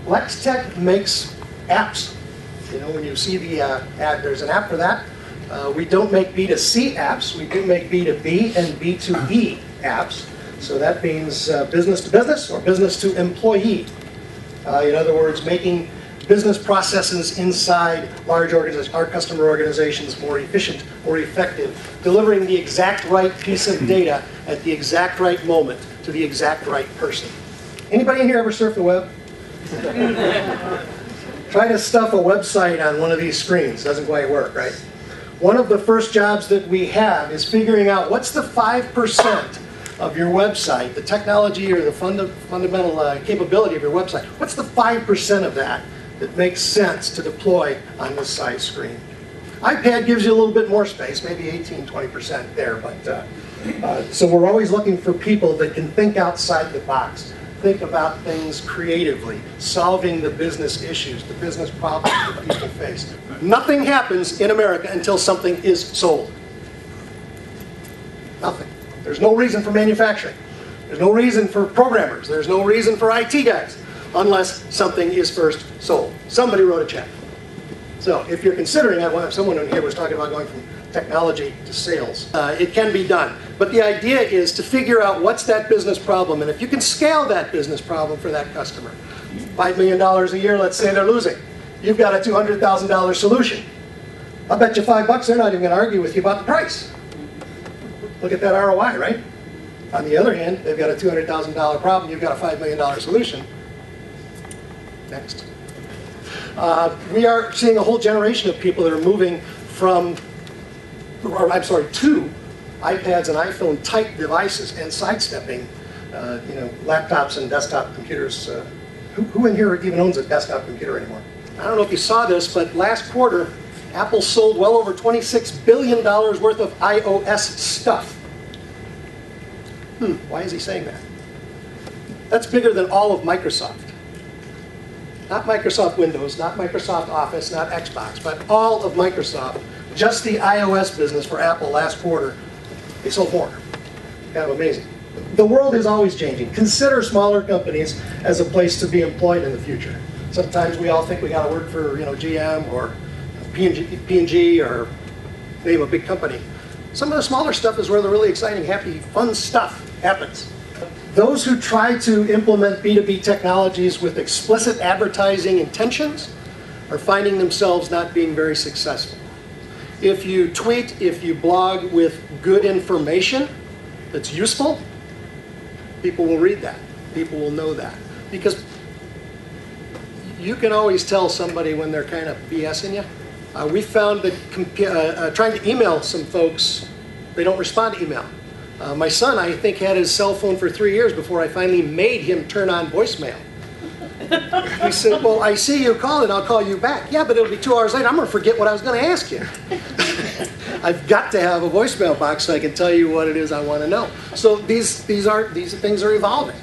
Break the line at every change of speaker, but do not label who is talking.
LexTech makes apps. You know, when you see the ad, there's an app for that. We don't make B2C apps. We do make B2B and B2E apps. So that means business to business or business to employee. In other words, making business processes inside large organizations, our customer organizations, more efficient, more effective, delivering the exact right piece of data at the exact right moment to the exact right person. Anybody in here ever surf the web? Try to stuff a website on one of these screens. Doesn't quite work, right? One of the first jobs that we have is figuring out what's the 5% of your website, the technology or the fundamental capability of your website. What's the 5% of that that makes sense to deploy on this size screen? iPad gives you a little bit more space, maybe 18–20% there, but so we're always looking for people that can think outside the box, think about things creatively, solving the business issues, the business problems that people face. Nothing happens in America until something is sold. Nothing. There's no reason for manufacturing. There's no reason for programmers. There's no reason for IT guys unless something is first sold. Somebody wrote a check. So if you're considering that, someone in here was talking about going from technology to sales. It can be done. But the idea is to figure out what's that business problem, and if you can scale that business problem for that customer. $5 million a year, let's say they're losing. You've got a $200,000 solution. I'll bet you $5 they're not even going to argue with you about the price. Look at that ROI, right? On the other hand, they've got a $200,000 problem, you've got a $5 million solution. Next. We are seeing a whole generation of people that are moving from, to iPads and iPhone type devices and sidestepping, laptops and desktop computers. Who in here even owns a desktop computer anymore? I don't know if you saw this, but last quarter, Apple sold well over $26 billion worth of iOS stuff. Why is he saying that? That's bigger than all of Microsoft. Not Microsoft Windows, not Microsoft Office, not Xbox, but all of Microsoft. Just the iOS business for Apple last quarter, they sold more. Kind of amazing. The world is always changing. Consider smaller companies as a place to be employed in the future. Sometimes we all think we got to work for GM or P&G or name a big company. Some of the smaller stuff is where the really exciting, happy, fun stuff happens. Those who try to implement B2B technologies with explicit advertising intentions are finding themselves not being very successful. If you tweet, if you blog with good information that's useful, people will read that. People will know that. Because you can always tell somebody when they're kind of BSing you. We found that trying to email some folks, they don't respond to email. My son, I think, had his cell phone for 3 years before I finally made him turn on voicemail. He said, well, I see you calling, I'll call you back. Yeah, but it'll be 2 hours later. I'm going to forget what I was going to ask you. I've got to have a voicemail box so I can tell you what it is I want to know. So these things are evolving.